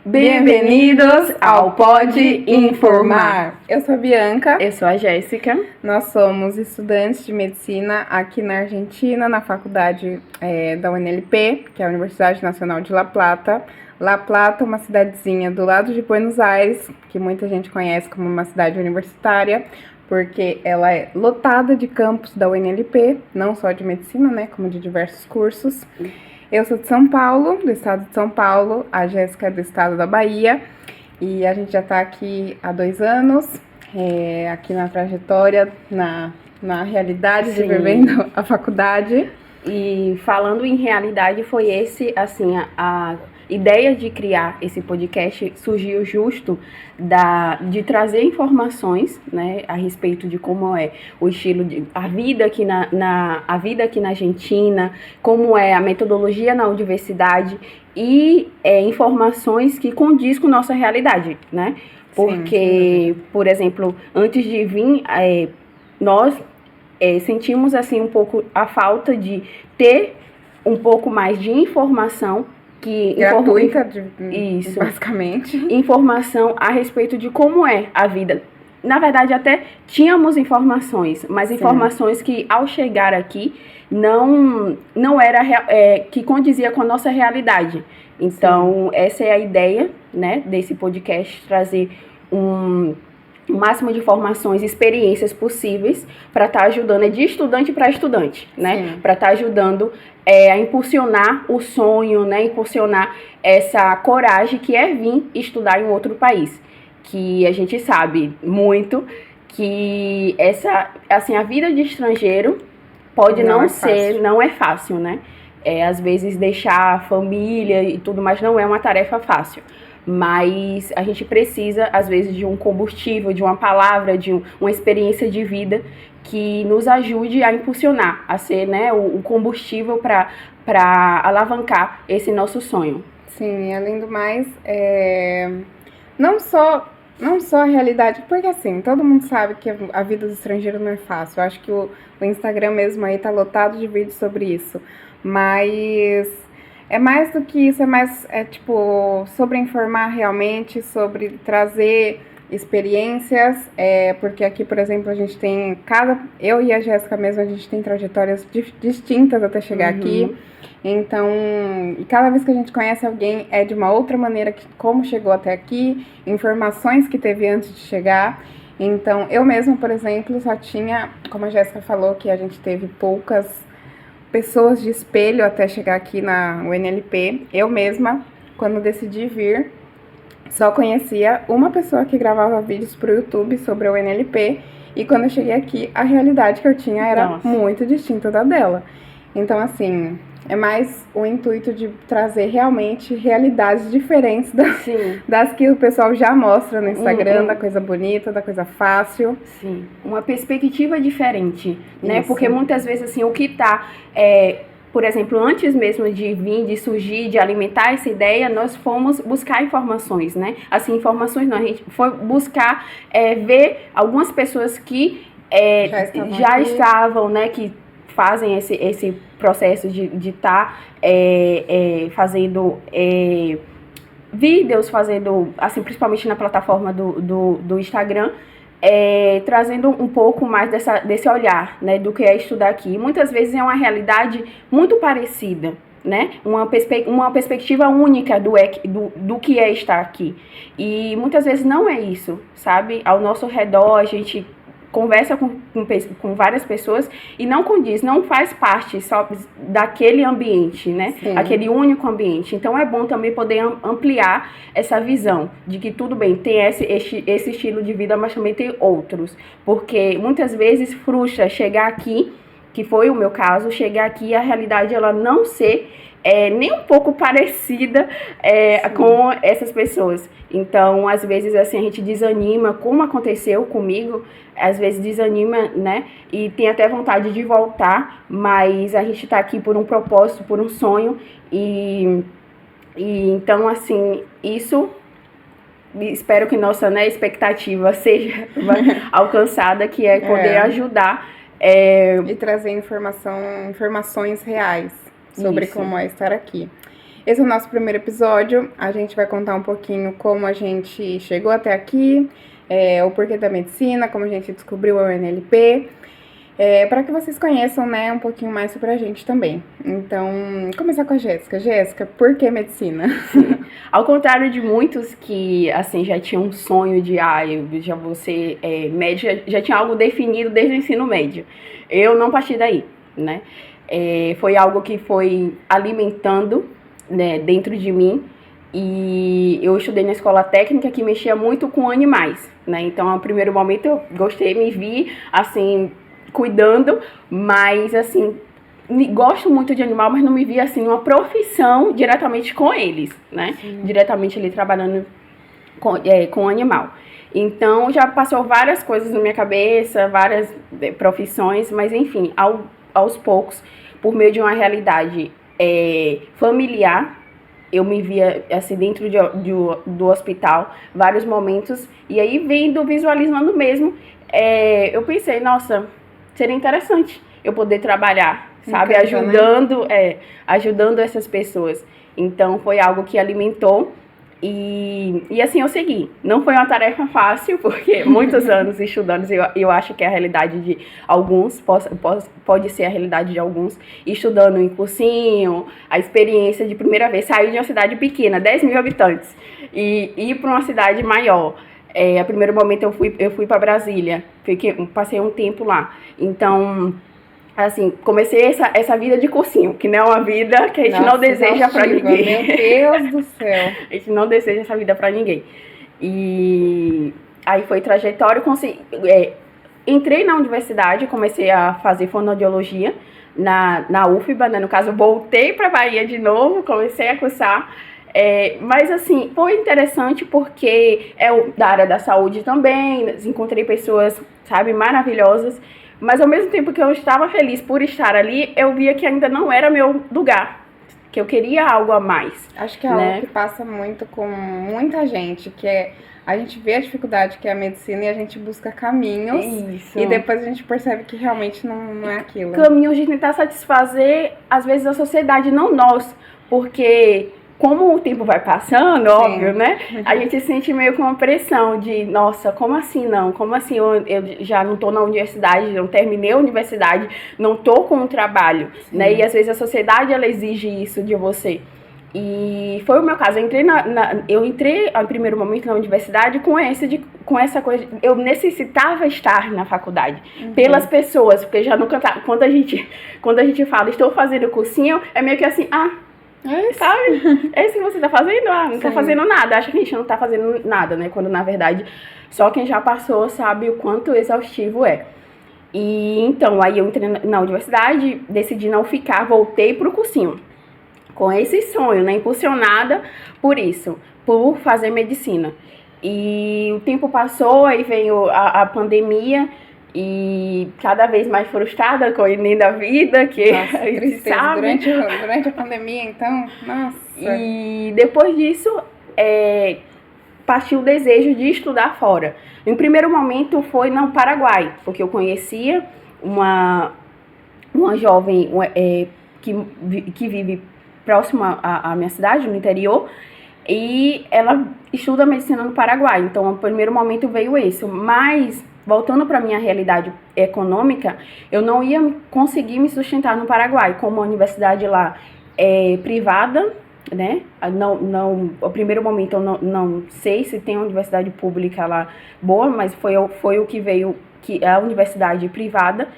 Bem-vindos ao Pode Informar. Eu sou a Bianca. Eu sou a Jéssica. Nós somos estudantes de medicina aqui na Argentina, na faculdade da UNLP, que é a Universidade Nacional de La Plata. La Plata, uma cidadezinha do lado de Buenos Aires, que muita gente conhece como uma cidade universitária, porque ela é lotada de campus da UNLP, não só de medicina, né, como de diversos cursos. Eu sou de São Paulo, do estado de São Paulo, a Jéssica é do estado da Bahia, e a gente já está aqui há 2 anos, aqui na trajetória, na realidade de vivendo a faculdade. E falando em realidade, foi assim, a ideia de criar esse podcast surgiu justo de trazer informações, né, a respeito de como é o estilo a vida aqui a vida aqui na Argentina, como é a metodologia na universidade e informações que condiz com nossa realidade, né? Porque, por exemplo, antes de vir, nós sentimos assim um pouco a falta de ter um pouco mais de informação gratuita, isso, basicamente. Informação a respeito de como é a vida. Na verdade, até tínhamos informações, mas informações que ao chegar aqui não era que condizia com a nossa realidade. Então, essa é a ideia, né, desse podcast, trazer o máximo de informações e experiências possíveis para estar ajudando, de estudante para estudante, né? Para estar ajudando a impulsionar o sonho, né? Impulsionar essa coragem que é vir estudar em outro país. Que a gente sabe muito que a vida de estrangeiro pode não é fácil, né? Às vezes deixar a família e tudo mais não é uma tarefa fácil. Mas a gente precisa, às vezes, de um combustível, de uma palavra, de uma experiência de vida que nos ajude a impulsionar, a ser, né, o combustível para alavancar esse nosso sonho. Sim, além do mais, não só a realidade, porque assim, todo mundo sabe que a vida do estrangeiro não é fácil. Eu acho que o Instagram mesmo aí tá lotado de vídeos sobre isso, mas é mais do que isso, tipo, sobre informar realmente, sobre trazer experiências, porque aqui, por exemplo, a gente tem eu e a Jéssica mesmo, a gente tem trajetórias distintas até chegar aqui, então, e cada vez que a gente conhece alguém é de uma outra maneira como chegou até aqui, informações que teve antes de chegar. Então, eu mesma, por exemplo, só tinha, como a Jéssica falou, que a gente teve poucas pessoas de espelho até chegar aqui na UNLP. Eu mesma, quando decidi vir, só conhecia uma pessoa que gravava vídeos para o YouTube sobre a UNLP, e quando eu cheguei aqui, a realidade que eu tinha era muito distinta da dela. Então, assim, é mais o intuito de trazer realmente realidades diferentes das que o pessoal já mostra no Instagram, da coisa bonita, da coisa fácil. Sim, uma perspectiva diferente, né? Isso. Porque muitas vezes, assim, o que tá... por exemplo, antes mesmo de surgir, de alimentar essa ideia, nós fomos buscar informações, né? Assim, informações não, a gente foi buscar ver algumas pessoas que já estavam, né? Que fazem esse processo de estar fazendo vídeos, assim, principalmente na plataforma do Instagram, trazendo um pouco mais desse olhar, né, do que é estudar aqui. Muitas vezes é uma realidade muito parecida, né, uma perspectiva única do que é estar aqui. E muitas vezes não é isso, sabe? Ao nosso redor, a gente conversa com várias pessoas e não condiz, não faz parte só daquele ambiente, né? Sim. Aquele único ambiente. Então é bom também poder ampliar essa visão de que tudo bem, tem esse estilo de vida, mas também tem outros. Porque muitas vezes frustra chegar aqui, que foi o meu caso, chegar aqui e a realidade ela não ser nem um pouco parecida com essas pessoas. Então, às vezes, assim, a gente desanima, como aconteceu comigo, às vezes desanima, né, e tem até vontade de voltar, mas a gente tá aqui por um propósito, por um sonho, e então, assim, isso... Espero que nossa, né, expectativa seja alcançada, que é poder ajudar. E trazer informações reais sobre como é estar aqui. Esse é o nosso primeiro episódio. A gente vai contar um pouquinho como a gente chegou até aqui, o porquê da medicina, como a gente descobriu o NLP, para que vocês conheçam, né, um pouquinho mais sobre a gente também. Então, começar com a Jéssica. Jéssica, por que medicina? Sim. Ao contrário de muitos que, assim, já tinham um sonho de, eu já vou ser médica, já tinha algo definido desde o ensino médio. Eu não parti daí, né? Foi algo que foi alimentando, né, dentro de mim. E eu estudei na escola técnica que mexia muito com animais, né? Então, no primeiro momento, eu gostei, me vi, assim, cuidando, mas, assim, gosto muito de animal, mas não me via, assim, uma profissão diretamente com eles, né? Sim. Diretamente ali trabalhando com animal. Então, já passou várias coisas na minha cabeça, várias profissões, mas, enfim, aos poucos, por meio de uma realidade familiar, eu me via, assim, dentro do hospital, vários momentos, e aí visualizando mesmo, eu pensei, nossa, seria interessante eu poder trabalhar, sabe, ajudando, né? Ajudando essas pessoas. Então, foi algo que alimentou, e assim eu segui. Não foi uma tarefa fácil, porque muitos anos estudando, eu acho que é a realidade de alguns, pode ser a realidade de alguns, estudando em cursinho, a experiência de primeira vez, sair de uma cidade pequena, 10 mil habitantes, e ir para uma cidade maior. A primeiro momento eu fui para Brasília, passei um tempo lá. Então, assim, comecei essa vida de cursinho, que não é uma vida que a gente não deseja pra ninguém. Meu Deus do céu. A gente não deseja essa vida pra ninguém. E aí foi trajetória, entrei na universidade, comecei a fazer fonoaudiologia na UFBA, né? No caso, voltei pra Bahia de novo, comecei a cursar. Mas assim, foi interessante porque da área da saúde também, encontrei pessoas, sabe, maravilhosas. Mas ao mesmo tempo que eu estava feliz por estar ali, eu via que ainda não era meu lugar, que eu queria algo a mais. Acho que é algo que passa muito com muita gente, que a gente vê a dificuldade que é a medicina e a gente busca caminhos. Isso. E depois a gente percebe que realmente não é aquilo. Caminhos de tentar satisfazer, às vezes, a sociedade, não nós, porque como o tempo vai passando, óbvio, né? A gente sente meio com uma pressão de, nossa, como assim não? Como assim eu já não tô na universidade, não terminei a universidade, não tô com um trabalho, né? E às vezes a sociedade, ela exige isso de você. E foi o meu caso, eu entrei no primeiro momento na universidade com essa coisa, eu necessitava estar na faculdade, pelas pessoas, porque já nunca tá, quando a gente fala, estou fazendo cursinho, é meio que assim, sabe? É isso que você tá fazendo? Não tá fazendo nada. Acha que a gente não tá fazendo nada, né? Quando, na verdade, só quem já passou sabe o quanto exaustivo é. E, então, aí eu entrei na universidade, decidi não ficar, voltei pro cursinho. Com esse sonho, né? Impulsionada por isso, por fazer medicina. E o tempo passou, aí veio a pandemia, e cada vez mais frustrada com o Enem da vida, que nossa, a gente sabe. Durante a pandemia, então, nossa. E depois disso, partiu o desejo de estudar fora. Em primeiro momento foi no Paraguai, porque eu conhecia uma jovem que vive próxima à minha cidade, no interior, e ela estuda medicina no Paraguai. Então, no primeiro momento veio isso, mas voltando para a minha realidade econômica, eu não ia conseguir me sustentar no Paraguai, como a universidade lá é privada, né? No primeiro momento eu não sei se tem uma universidade pública lá boa, mas foi o que veio, que é a universidade privada.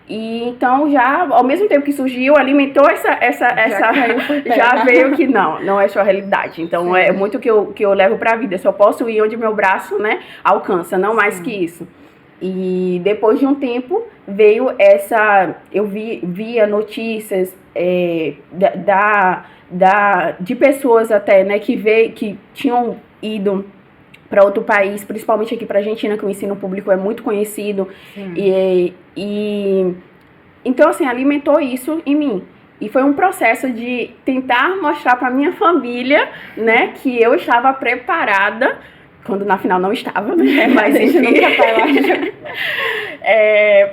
E então já, ao mesmo tempo que surgiu, alimentou já veio que não é sua realidade. Então é muito que eu levo para a vida. Eu só posso ir onde meu braço, né, alcança, não mais que isso. E depois de um tempo veio eu via notícias de pessoas até, né, que tinham ido para outro país, principalmente aqui para a Argentina, que o ensino público é muito conhecido. Então, assim, alimentou isso em mim. E foi um processo de tentar mostrar para minha família, né, que eu estava preparada quando na final não estava, né? Mas A gente enfim, nunca tá, eu acho.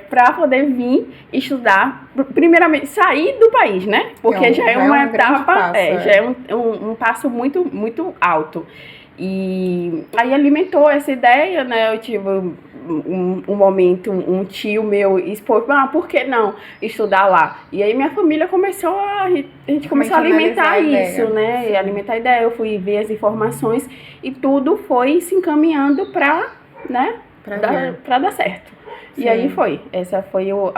para poder vir estudar, primeiramente sair do país, né? Porque já é uma um grande etapa, passo, já é um passo muito, muito alto. E aí alimentou essa ideia, né? Eu tive um momento, um tio meu expôs, por que não estudar lá? E aí minha família começou a gente começou a alimentar isso, né? Sim. Alimentar a ideia, eu fui ver as informações e tudo foi se encaminhando para, né, para dar certo. Sim. E aí essa foi o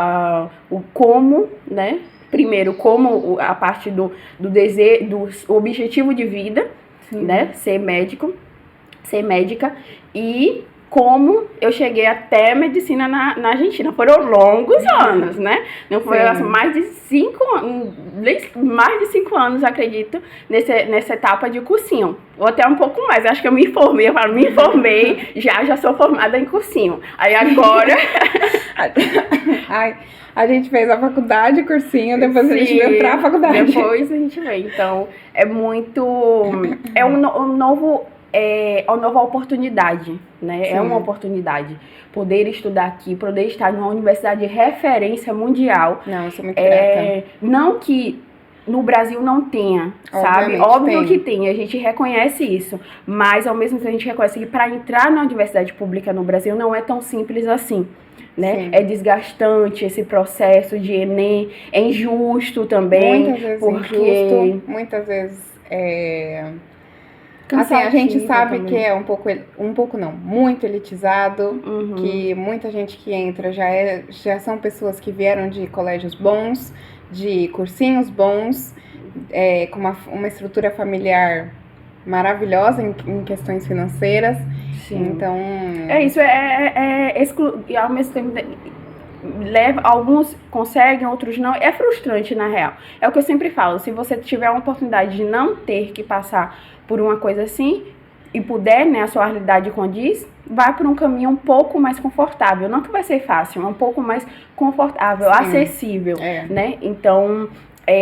como, né? Primeiro, como a parte do desejo, do objetivo de vida, né? Ser médica e como eu cheguei até medicina na Argentina. Foram longos anos, né? Não foi mais de 5 anos, acredito, nessa etapa de cursinho. Ou até um pouco mais, acho que eu me informei, já sou formada em cursinho. Aí agora... A gente fez a faculdade, cursinho, depois a gente veio pra faculdade. Depois a gente veio. Então, é muito... É uma nova oportunidade, né? Sim. É uma oportunidade. Poder estudar aqui, poder estar numa universidade de referência mundial. Não, eu sou muito grata. Não que no Brasil não tenha, sabe? Óbvio que tem, a gente reconhece isso. Mas, ao mesmo tempo, a gente reconhece que para entrar na universidade pública no Brasil não é tão simples assim. Né? Sim. É desgastante esse processo de Enem, é injusto também. Muitas vezes injusto, muitas vezes assim, a gente sabe também. Que é um pouco não, muito elitizado, que muita gente que entra já são pessoas que vieram de colégios bons, de cursinhos bons, com uma estrutura familiar maravilhosa em questões financeiras. Sim. Então... isso, e ao mesmo tempo alguns conseguem, outros não. É frustrante, na real. É o que eu sempre falo, se você tiver a oportunidade de não ter que passar por uma coisa assim, e puder, né, a sua realidade condiz, vai por um caminho um pouco mais confortável. Não que vai ser fácil, mas um pouco mais confortável, sim, acessível, né? Então...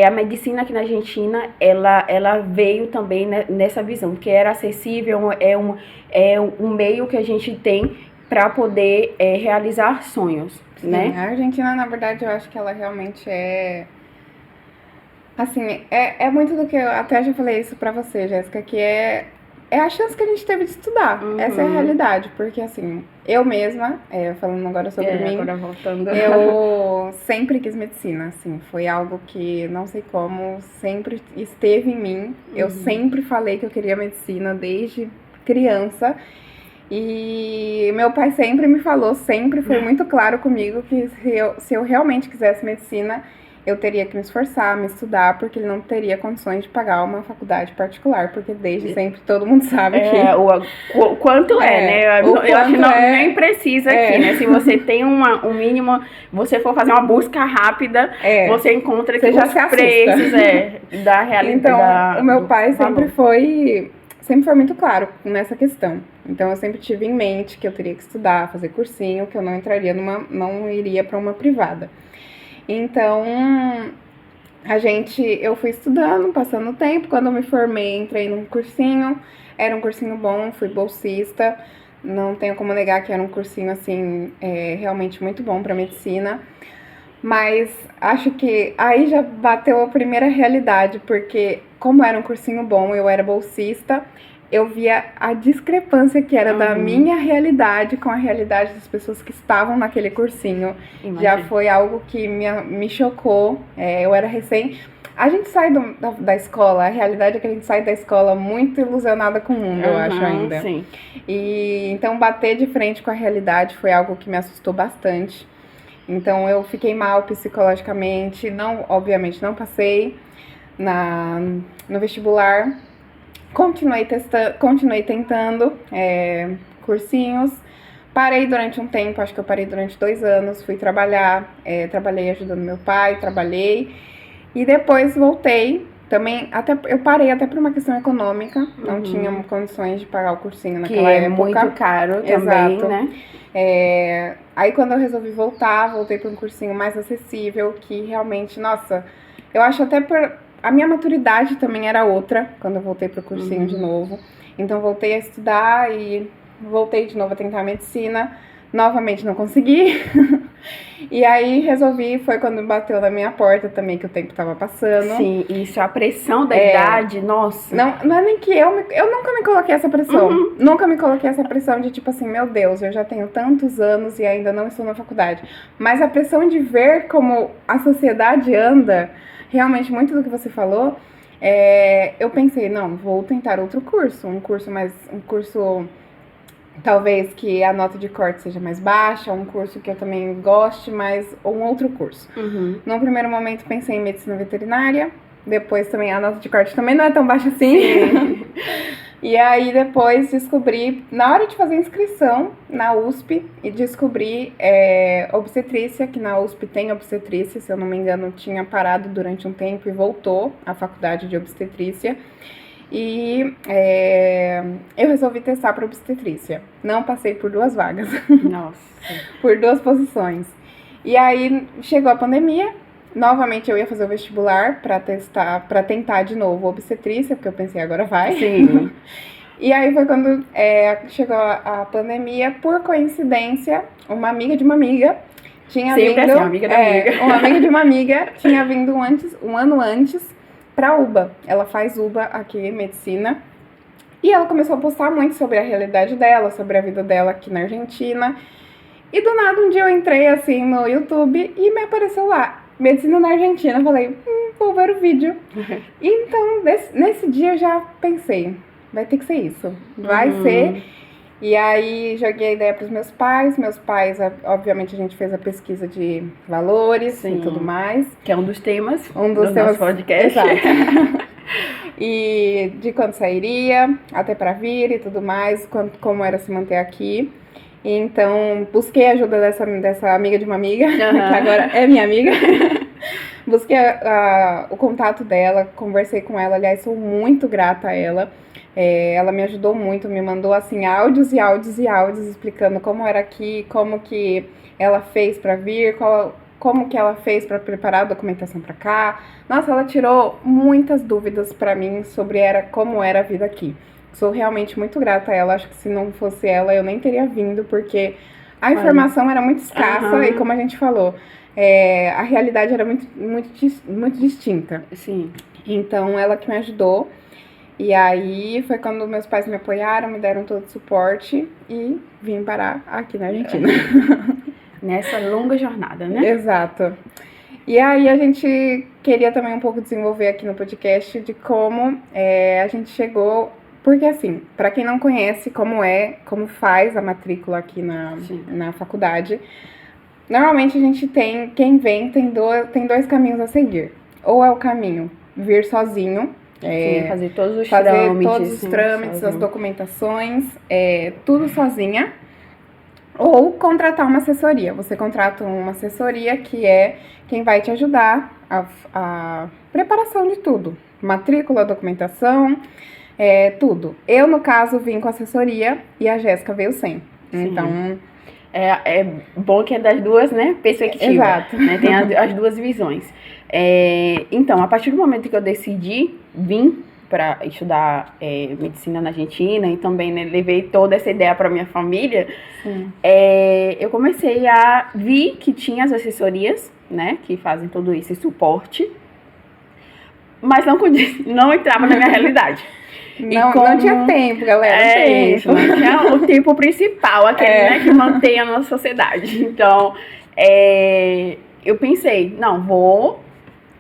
a medicina aqui na Argentina, ela veio também nessa visão, que era acessível, é um meio que a gente tem para poder realizar sonhos, sim, né? A Argentina, na verdade, eu acho que ela realmente assim, é muito do que eu até já falei isso pra você, Jéssica, que é a chance que a gente teve de estudar. Essa é a realidade, porque assim, eu mesma, falando agora sobre mim, agora voltando. Eu sempre quis medicina, assim, foi algo que, não sei como, sempre esteve em mim. Eu sempre falei que eu queria medicina desde criança. E meu pai sempre me falou, sempre foi muito claro comigo que se eu realmente quisesse medicina, eu teria que me esforçar, me estudar, porque ele não teria condições de pagar uma faculdade particular, porque desde sempre todo mundo sabe que... O quanto né? Eu acho que nem precisa aqui, né? Se você tem um mínimo, você for fazer uma busca rápida, você encontra que os preços da realidade. Então, o meu pai sempre foi muito claro nessa questão. Então, eu sempre tive em mente que eu teria que estudar, fazer cursinho, que eu não iria para uma privada. Então, eu fui estudando, passando o tempo. Quando eu me formei, entrei num cursinho. Era um cursinho bom, fui bolsista. Não tenho como negar que era um cursinho, assim, realmente muito bom para medicina. Mas acho que aí já bateu a primeira realidade, porque como era um cursinho bom, eu era bolsista, eu via a discrepância que era da minha realidade com a realidade das pessoas que estavam naquele cursinho. Imagina. Já foi algo que me chocou. Eu era recém... A gente sai da escola, a realidade é que a gente sai da escola muito ilusionada com o mundo, eu acho ainda. Sim. E então bater de frente com a realidade foi algo que me assustou bastante. Então eu fiquei mal psicologicamente, obviamente não passei no vestibular. Continuei tentando cursinhos. Parei durante um tempo, acho que eu parei durante 2 anos. Fui trabalhar, trabalhei ajudando meu pai, e depois voltei. Também, eu parei até por uma questão econômica, não tinha condições de pagar o cursinho naquela época. Muito caro também, né? Aí quando eu resolvi voltei para um cursinho mais acessível, que realmente, nossa, eu acho até a minha maturidade também era outra, quando eu voltei pro cursinho de novo. Então voltei a estudar e voltei de novo a tentar medicina. Novamente não consegui. E aí resolvi, foi quando bateu na minha porta também, que o tempo tava passando. Sim, isso, a pressão da idade, nossa. Não é nem que eu nunca me coloquei essa pressão. Nunca me coloquei essa pressão de tipo assim, meu Deus, eu já tenho tantos anos e ainda não estou na faculdade. Mas a pressão de ver como a sociedade anda, realmente muito do que você falou, eu pensei, não, vou tentar outro curso, um curso talvez que a nota de corte seja mais baixa, um curso que eu também goste, ou um outro curso. Num primeiro momento pensei em medicina veterinária, depois também a nota de corte também não é tão baixa assim. E aí depois descobri, na hora de fazer inscrição na USP, e descobri obstetrícia, que na USP tem obstetrícia, se eu não me engano tinha parado durante um tempo e voltou à faculdade de obstetrícia. E eu resolvi testar para obstetrícia. Não passei por 2 vagas. Nossa. Por 2 posições. E aí chegou a pandemia. Novamente eu ia fazer o vestibular para tentar de novo obstetrícia, porque eu pensei, agora vai. Sim. E aí foi quando chegou a pandemia. Por coincidência, uma amiga de uma amiga tinha Sempre vindo. assim, amiga da amiga. Uma amiga de uma amiga tinha vindo um ano antes pra UBA. Ela faz UBA aqui, medicina. E ela começou a postar muito sobre a realidade dela, sobre a vida dela aqui na Argentina. E do nada, um dia eu entrei assim no YouTube e me apareceu lá, medicina na Argentina. Eu falei, vou ver o vídeo. Então, nesse dia eu já pensei, vai ter que ser isso. Vai ser. E aí, joguei a ideia para os meus pais. Meus pais, obviamente, a gente fez a pesquisa de valores e tudo mais. Que é um dos temas do nosso podcast. Exato. E de quando sairia, até para vir e tudo mais, como era se manter aqui. E então, busquei a ajuda dessa amiga de uma amiga, que agora é minha amiga. Busquei o contato dela, conversei com ela. Aliás, sou muito grata a ela. Ela me ajudou muito, me mandou assim áudios e áudios e áudios explicando como era aqui, como que ela fez para vir, como que ela fez para preparar a documentação para cá. Nossa, ela tirou muitas dúvidas para mim sobre como era a vida aqui. Sou realmente muito grata a ela. Acho que se não fosse ela, eu nem teria vindo, porque a informação era muito escassa e, como a gente falou, a realidade era muito distinta. Sim. Então, ela que me ajudou. E aí foi quando meus pais me apoiaram, me deram todo o suporte e vim parar aqui na Argentina. Nessa longa jornada, né? Exato. E aí a gente queria também um pouco desenvolver aqui no podcast de como a gente chegou. Porque assim, para quem não conhece como faz a matrícula aqui na faculdade, normalmente a gente quem vem tem 2 caminhos a seguir. Ou é o caminho vir sozinho, fazer todos os trâmites, as documentações, tudo sozinha. Ou contratar uma assessoria. Você contrata uma assessoria que é quem vai te ajudar a preparação de tudo. Matrícula, documentação, tudo. Eu, no caso, vim com assessoria e a Jéssica veio sem. Sim. Então, é bom que é das duas, né, perspectivas. Exato. Né, tem as duas visões. Então, a partir do momento que eu decidi vir para estudar medicina na Argentina e também, né, levei toda essa ideia para minha família, eu comecei a ver que tinha as assessorias, né, que fazem todo esse suporte, mas não entrava na minha realidade. Não tinha tempo, galera. Isso, não tinha o tempo principal, aquele né, que mantém a nossa sociedade. Então, eu pensei, não, vou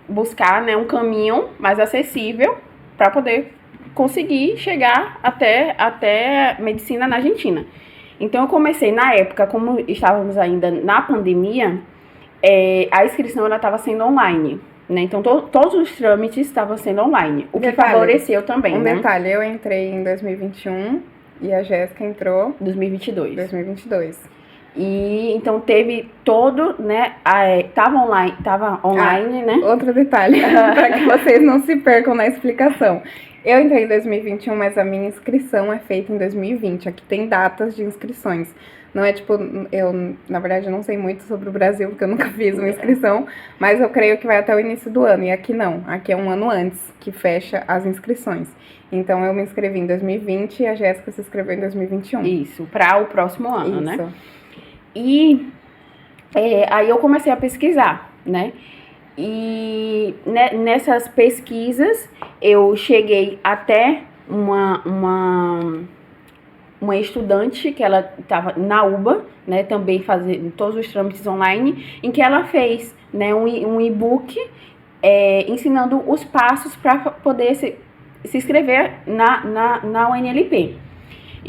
buscar, né, um caminho mais acessível para poder conseguir chegar até medicina na Argentina. Então, eu comecei, na época, como estávamos ainda na pandemia, a inscrição estava sendo online. Né? Então, todos os trâmites estavam sendo online, o que favoreceu também. Um detalhe, eu entrei em 2021 e a Jéssica entrou em 2022. E então teve todo, né? Tava online, né? Outro detalhe, para que vocês não se percam na explicação. Eu entrei em 2021, mas a minha inscrição é feita em 2020. Aqui tem datas de inscrições. Não é tipo, eu, na verdade, não sei muito sobre o Brasil, porque eu nunca fiz uma inscrição, mas eu creio que vai até o início do ano. E aqui não, aqui é um ano antes que fecha as inscrições. Então, eu me inscrevi em 2020 e a Jéssica se inscreveu em 2021. Isso, para o próximo ano, Isso. né? E aí eu comecei a pesquisar, né? E nessas pesquisas eu cheguei até uma estudante que ela estava na UBA, né, também fazendo todos os trâmites online, em que ela fez, né, um e-book ensinando os passos para poder se inscrever na UNLP.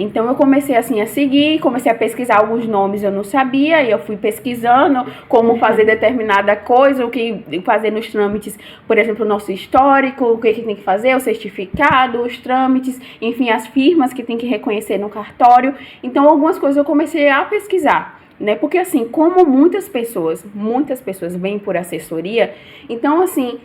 Então eu comecei assim a seguir, comecei a pesquisar alguns nomes eu não sabia, e eu fui pesquisando como fazer determinada coisa, o que fazer nos trâmites, por exemplo, o nosso histórico, o que tem que fazer, o certificado, os trâmites, enfim, as firmas que tem que reconhecer no cartório. Então algumas coisas eu comecei a pesquisar, né? Porque assim, como muitas pessoas vêm por assessoria, então assim,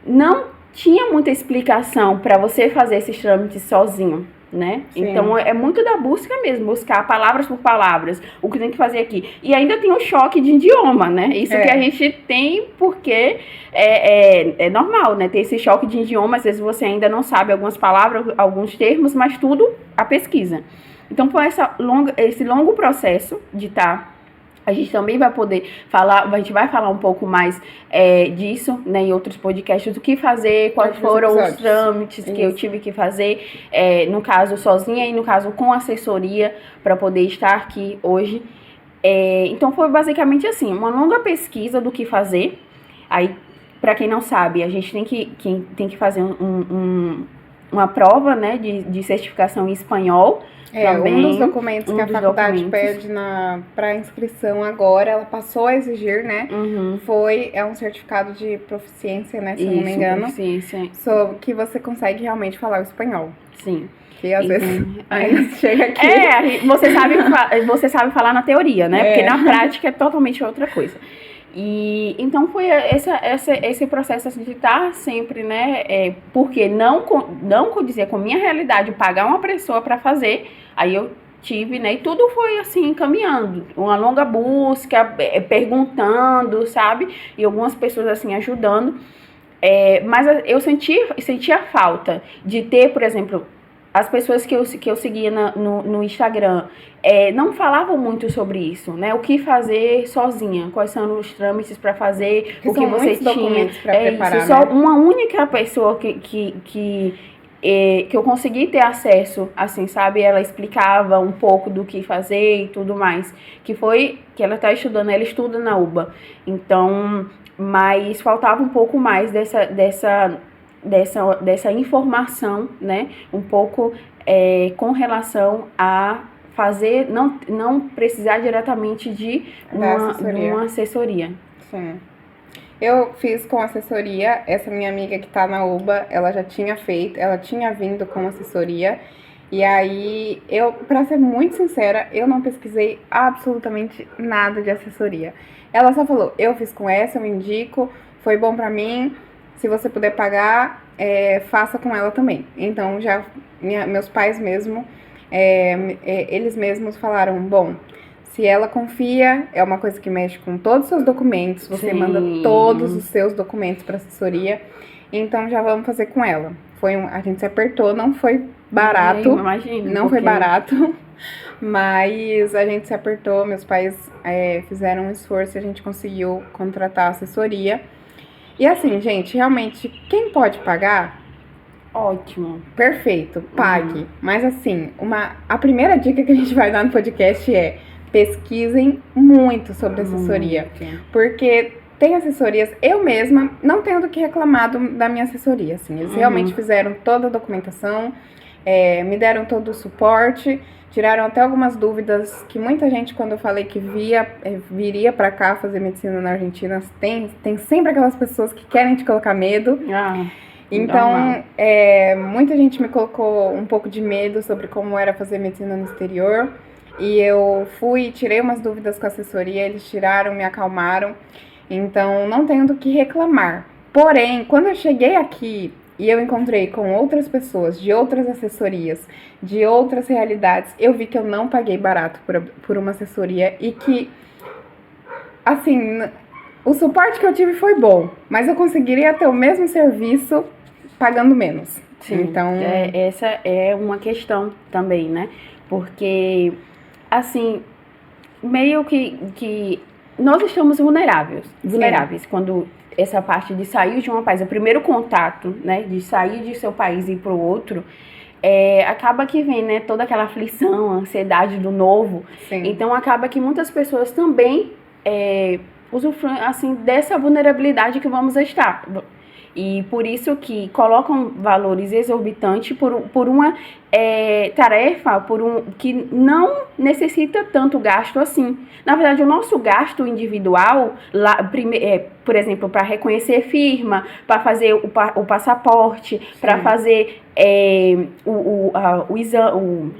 não tinha muita explicação para você fazer esses trâmites sozinho, né? Sim. Então é muito da busca mesmo, buscar palavras por palavras, o que tem que fazer aqui. E ainda tem um choque de idioma, né? Isso que a gente tem porque é normal, né? Ter esse choque de idioma, às vezes você ainda não sabe algumas palavras, alguns termos, mas tudo a pesquisa. Então foi esse longo processo de estar. A gente também vai poder falar, a gente vai falar um pouco mais disso, né, em outros podcasts, do que fazer, quais foram os trâmites que eu tive que fazer, no caso sozinha e no caso com assessoria, para poder estar aqui hoje. Então foi basicamente assim, uma longa pesquisa do que fazer. Aí, para quem não sabe, a gente tem que fazer uma prova, né, de certificação em espanhol. Um dos documentos que a faculdade pede para inscrição agora, ela passou a exigir, né? É um certificado de proficiência, né? Se eu não me engano. Proficiência. Que você consegue realmente falar o espanhol. Sim. Que às vezes ainda chega aqui. Você sabe falar na teoria, né? Porque na prática é totalmente outra coisa. E então foi esse processo assim, de estar sempre, né? Porque não condizia com a minha realidade pagar uma pessoa para fazer. Aí eu tive, né? E tudo foi assim, caminhando. Uma longa busca, perguntando, sabe? E algumas pessoas assim ajudando. Mas eu sentia falta de ter, por exemplo, as pessoas que eu seguia no Instagram não falavam muito sobre isso, né? O que fazer sozinha, quais são os trâmites para fazer, o que você tinha. Preparar, isso, só uma única pessoa que eu consegui ter acesso, assim, sabe? Ela explicava um pouco do que fazer e tudo mais. Que ela tá estudando, ela estuda na UBA. Então, mas faltava um pouco mais dessa informação, né? Um pouco com relação a fazer, não precisar diretamente de uma assessoria. Sim. Eu fiz com assessoria, essa minha amiga que tá na UBA, ela já tinha feito, ela tinha vindo com assessoria. E aí, pra ser muito sincera, eu não pesquisei absolutamente nada de assessoria. Ela só falou, eu fiz com essa, eu indico, foi bom pra mim, se você puder pagar, faça com ela também. Então, meus pais mesmo, eles mesmos falaram, bom, se ela confia, é uma coisa que mexe com todos os seus documentos, você manda todos os seus documentos para assessoria, então já vamos fazer com ela. A gente se apertou, não foi barato, não foi barato, mas a gente se apertou, meus pais fizeram um esforço e a gente conseguiu contratar a assessoria. E assim, gente, realmente, quem pode pagar, ótimo, perfeito, pague. Mas assim, a primeira dica que a gente vai dar no podcast é: pesquisem muito sobre assessoria, porque tem assessorias, eu mesma não tenho do que reclamar da minha assessoria, assim, eles realmente fizeram toda a documentação, me deram todo o suporte, tiraram até algumas dúvidas que muita gente, quando eu falei que viria pra cá fazer medicina na Argentina, tem sempre aquelas pessoas que querem te colocar medo. Então, muita gente me colocou um pouco de medo sobre como era fazer medicina no exterior. E eu tirei umas dúvidas com a assessoria, eles tiraram, me acalmaram. Então, não tenho do que reclamar. Porém, quando eu cheguei aqui, e eu encontrei com outras pessoas de outras assessorias, de outras realidades, eu vi que eu não paguei barato por uma assessoria e que, assim, o suporte que eu tive foi bom, mas eu conseguiria ter o mesmo serviço pagando menos. Sim, então, essa é uma questão também, né? Porque, assim, meio que nós estamos vulneráveis quando essa parte de sair de uma país, o primeiro contato, né, de sair de seu país e ir para o outro, acaba que vem, né, toda aquela aflição, ansiedade do novo. sim. Então acaba que muitas pessoas também usufruem, assim, dessa vulnerabilidade que vamos estar. E por isso que colocam valores exorbitantes por uma tarefa que não necessita tanto gasto assim. Na verdade, o nosso gasto individual, por exemplo, para reconhecer firma, para fazer o passaporte, para fazer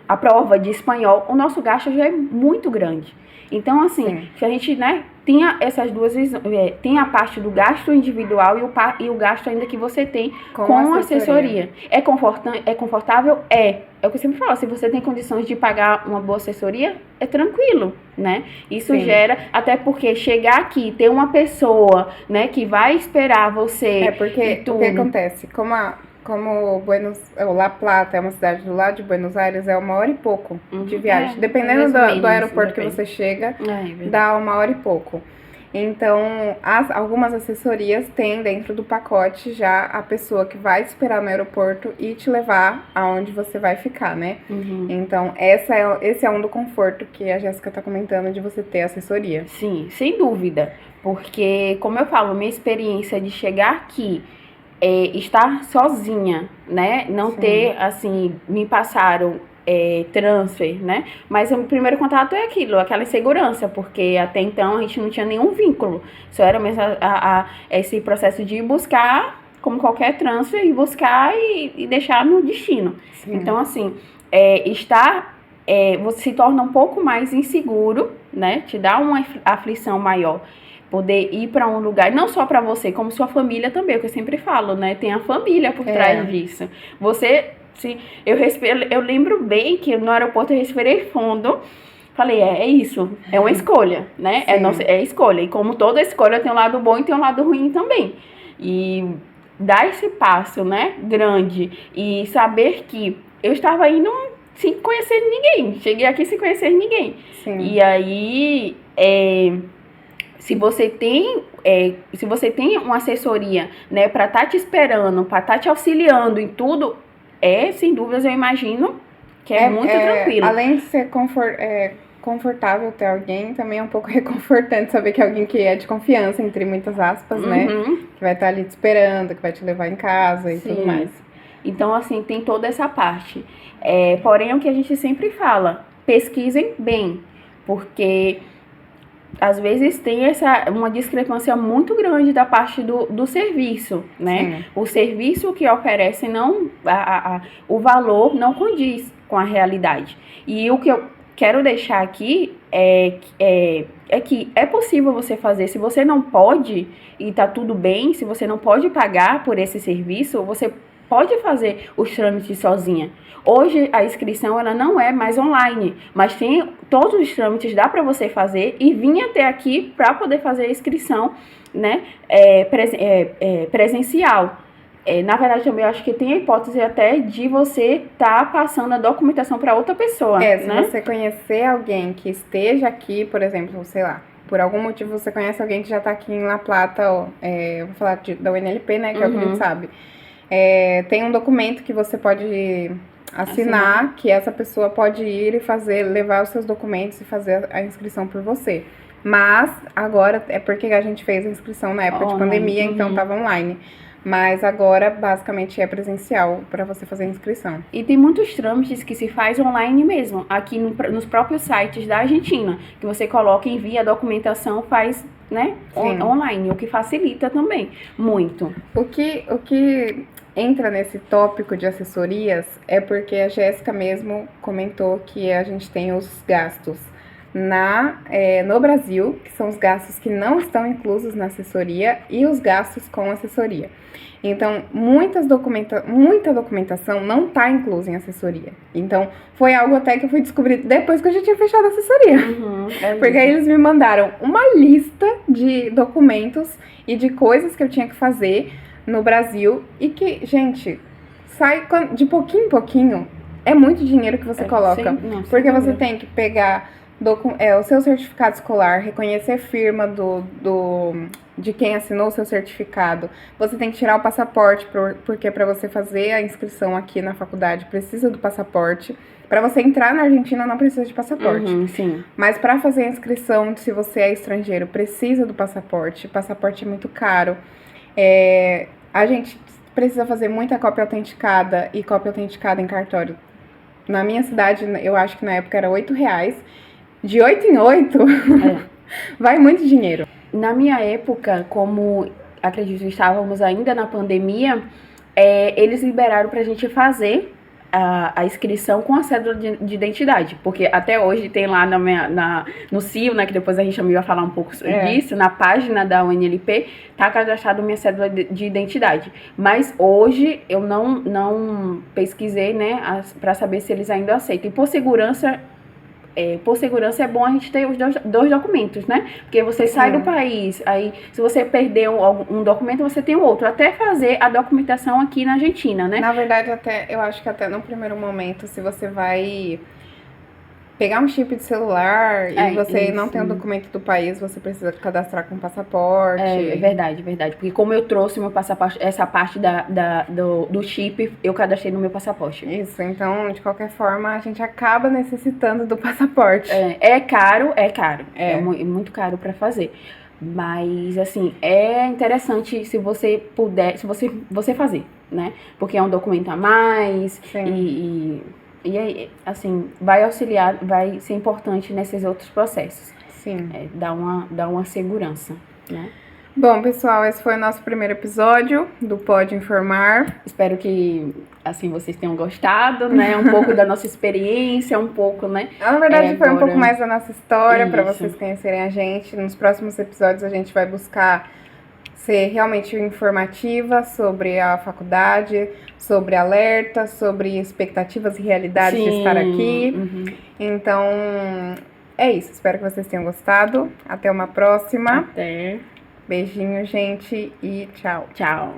a prova de espanhol, o nosso gasto já é muito grande. Então, assim, se a gente, né, tenha essas duas visões, tem a parte do gasto individual e o gasto ainda que você tem com assessoria. É confortável? É o que eu sempre falo, se você tem condições de pagar uma boa assessoria, é tranquilo, né? Isso gera, até porque chegar aqui, ter uma pessoa, né, que vai esperar você. Porque o que acontece? Como La Plata é uma cidade do lado de Buenos Aires, é 1 hora e pouco de viagem. Dependendo do aeroporto que você chega, dá 1 hora e pouco. Então, algumas assessorias têm dentro do pacote já a pessoa que vai esperar no aeroporto e te levar aonde você vai ficar, né? Então, esse é um do conforto que a Jéssica tá comentando de você ter assessoria. Sim, sem dúvida. Porque, como eu falo, minha experiência de chegar aqui, estar sozinha, né? Não ter, assim, me passaram transfer, né? Mas o primeiro contato é aquela insegurança, porque até então a gente não tinha nenhum vínculo. Só era mesmo esse processo de ir buscar, como qualquer transfer, ir buscar e deixar no destino. Sim. Então, assim, você se torna um pouco mais inseguro, né? Te dá uma aflição maior. Poder ir para um lugar, não só para você, como sua família também, que eu sempre falo, né? Tem a família por trás disso. Eu lembro bem que no aeroporto eu respirei fundo. Falei, é isso, é uma escolha, né? É escolha. E como toda escolha tem um lado bom e tem um lado ruim também. E dar esse passo, né, grande, e saber que eu estava indo sem conhecer ninguém. Cheguei aqui sem conhecer ninguém. Sim. E aí, se você tem uma assessoria, né, para estar te esperando, para estar te auxiliando em tudo, sem dúvidas, eu imagino que é muito tranquilo. Além de ser confortável ter alguém, também é um pouco reconfortante saber que é alguém que é de confiança, entre muitas aspas, né? Que vai estar ali te esperando, que vai te levar em casa e tudo mais. Então, assim, tem toda essa parte. Porém, é o que a gente sempre fala, pesquisem bem, porque às vezes tem uma discrepância muito grande da parte do serviço, né? Sim. O serviço que oferece, o valor não condiz com a realidade. E o que eu quero deixar aqui é que é possível você fazer. Se você não pode, e tá tudo bem, se você não pode pagar por esse serviço, você pode fazer os trâmites sozinha. Hoje a inscrição ela não é mais online, mas tem todos os trâmites, dá para você fazer e vir até aqui para poder fazer a inscrição, né, presencial. Na verdade, também eu acho que tem a hipótese até de você estar passando a documentação para outra pessoa. Se você conhecer alguém que esteja aqui, por exemplo, sei lá, por algum motivo você conhece alguém que já está aqui em La Plata, vou falar da UNLP, né, que é o que a gente sabe. Tem um documento que você pode assinar, que essa pessoa pode ir e levar os seus documentos e fazer a inscrição por você. Mas agora é porque a gente fez a inscrição na época de pandemia, então estava online. Mas agora, basicamente, é presencial para você fazer a inscrição. E tem muitos trâmites que se faz online mesmo, aqui nos próprios sites da Argentina, que você coloca, envia a documentação, faz, né, online, o que facilita também muito. O que entra nesse tópico de assessorias é porque a Jéssica mesmo comentou que a gente tem os gastos no Brasil, que são os gastos que não estão inclusos na assessoria e os gastos com assessoria. Então, muita documentação não está inclusa em assessoria. Então, foi algo até que eu fui descobrir depois que eu já tinha fechado a assessoria. Porque aí eles me mandaram uma lista de documentos e de coisas que eu tinha que fazer no Brasil e que, gente, sai de pouquinho em pouquinho. É muito dinheiro que você coloca. Porque você tem que pegar o seu certificado escolar, reconhecer a firma de quem assinou o seu certificado. Você tem que tirar o passaporte, porque para você fazer a inscrição aqui na faculdade precisa do passaporte. Para você entrar na Argentina não precisa de passaporte. Sim. Mas para fazer a inscrição, se você é estrangeiro, precisa do passaporte. Passaporte é muito caro. A gente precisa fazer muita cópia autenticada e cópia autenticada em cartório. Na minha cidade, eu acho que na época era R$8. De 8 em 8, vai muito dinheiro. Na minha época, como acredito que estávamos ainda na pandemia, eles liberaram pra gente fazer a inscrição com a cédula de identidade. Porque até hoje tem lá no CIO, né, que depois a gente também vai falar um pouco disso, na página da UNLP, tá cadastrado minha cédula de identidade. Mas hoje eu não pesquisei, né, pra saber se eles ainda aceitam. E por segurança é bom a gente ter os dois documentos, né? Porque você sai do país, aí se você perder um documento, você tem o outro. Até fazer a documentação aqui na Argentina, né? Na verdade, eu acho que até no primeiro momento, se você vai pegar um chip de celular e você não tem o documento do país, você precisa cadastrar com passaporte. É verdade. Porque como eu trouxe meu passaporte, essa parte do chip, eu cadastrei no meu passaporte. Isso, então, de qualquer forma, a gente acaba necessitando do passaporte. É caro. É muito caro para fazer. Mas, assim, é interessante se você puder, se você fazer, né? Porque é um documento a mais. Sim. E aí, assim, vai auxiliar, vai ser importante nesses outros processos. Sim. Dá uma segurança, né? Bom, pessoal, esse foi o nosso primeiro episódio do Pode Informar. Espero que, assim, vocês tenham gostado, né? Um pouco da nossa experiência, um pouco, né? Na verdade, foi um pouco mais da nossa história, para vocês conhecerem a gente. Nos próximos episódios, a gente vai buscar ser realmente informativa sobre a faculdade, sobre alerta, sobre expectativas e realidades de estar aqui. Então, é isso. Espero que vocês tenham gostado. Até uma próxima. Até. Beijinho, gente, e tchau. Tchau.